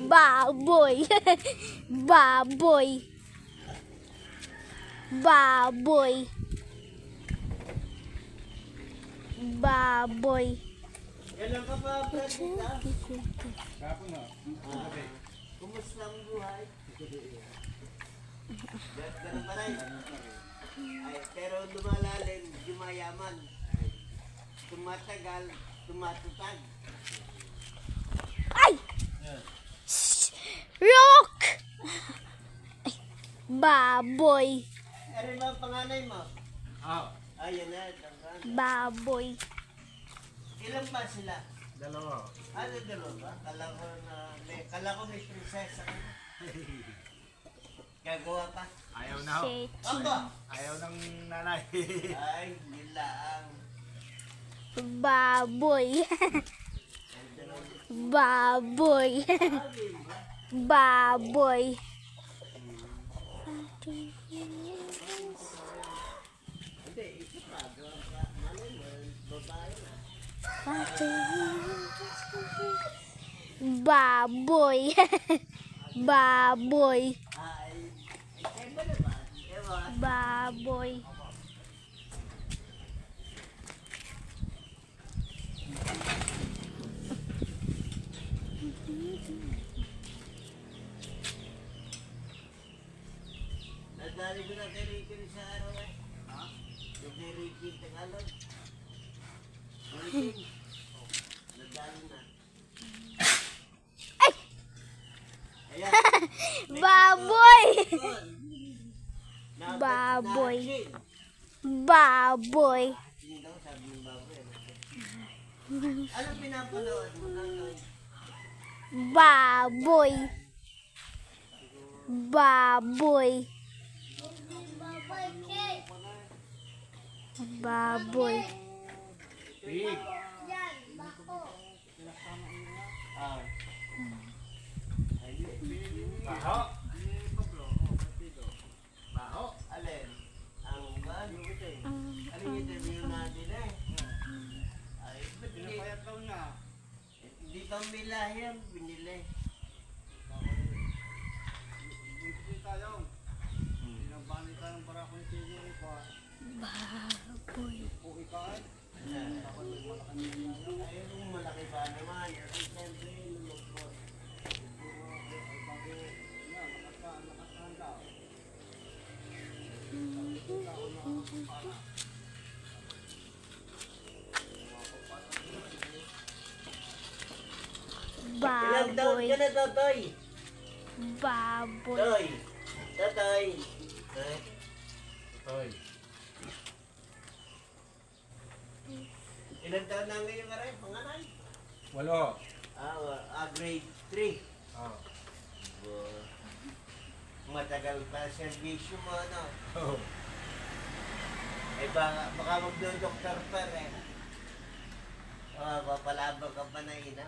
Baboy. Baboy. Baboy. Baboy. Kailan ka pa, Fred? Kapon na. Kumusta ang buhay? Ganun pa rin. Ay, pero lumalalim, dumayaman. Tumatagal, tumatutag. Ay! Rock! Baboy. Ano ba ang panganay mo? Ayun na, tangkan. Baboy. Ilan ba sila? Dalawa. Ano dalawa ba? Kala ko may prinsesa ka. Gagawa pa? Ayaw na ho. Ako! Ayaw ng nanay. Ay, nilaang. Baboy. Baboy. Baboy. Hindi, isa pa. Malay mo, babae na. Baboy. Baboy. Ay, ba naman? Ewan. Baboy. Nadali ko na kay Ricky sa araw eh. Ha? Yung kay Ricky Tagalog. Ricky. Nadali na. Ay! Ayan. Baboy. Na- Baboy. na- Baboy. Sino daw sabi ng baboy? Anong pinapanood mo ngayon? Baboy. Baboy. Baboy. Pig. Ah. Baho. Baho. Alin? Ang ba? Ano yung interview natin eh? Ay, ba't hindi? Pinapayat daw niya. Hindi pa milahe yan, binili. Bunti tayo. Pinabani tayo ng barako ni Tigil pa. Baboy. Puki ka eh. Ay, kung malaki pa naman. Ay, siyempre, lumagpot. Ilang taon Baboy. ka na, Totoy? Baboy. Toy. Totoy. Toy. Ilang taon na ngayon ka rin? Panganay? 8. Grade 3. Oh. Matagal pa servisyo mo, ano? Oh. Eh, baka magdo-doktor pa rin. Papalabang ka pa na ina.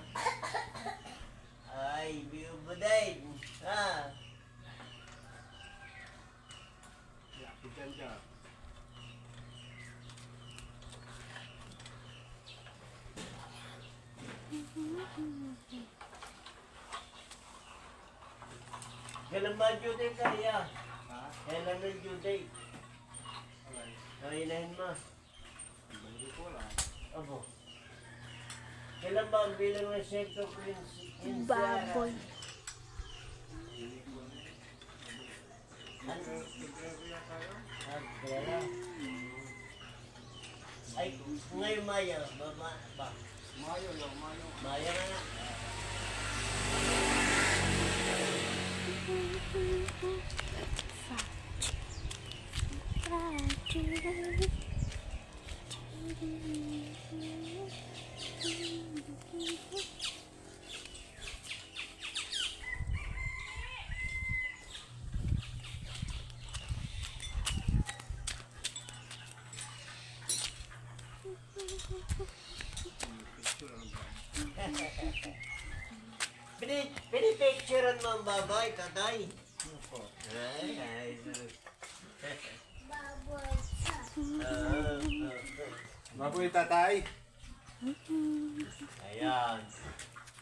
Ay, biubuday. Ha? Yakitan siya. Kailan ba due date kaya? Ha? Kailan may due date? Okay. Nainahin mo. Hindi ko wala. Abo. Kailan ba ang bilang ng Sector Prince? Baboy. Ano? Nagre-reya tayo. Kaya. Ay, ngayon Maya. Ba? Mayo lang, mayo. Maya na nga. Pinipicturean mo ang baboy, tatay. Ay. Baboy tatay. Ayan.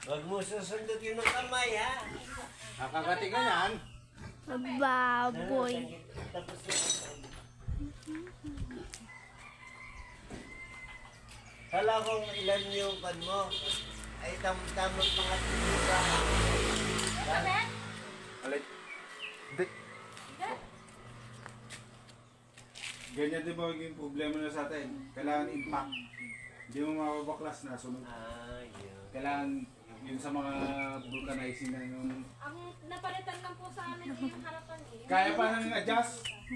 Huwag mo susundutin ng kamay, ha? Nakakati ka yan. Baboy. Tapos yun. Kala kong ilan yung kan mo. Ay, tamang mga tiga. Alay. Hindi. Ganyan din ba yung problema na sa atin? Kailangan impact. Hindi mo mababaklas na sunod. Ah, yun. Kailangan yun sa mga vulcanizing na yung... Ang napalitan lang po sa amin yung harapan eh. Kaya pa nang adjust?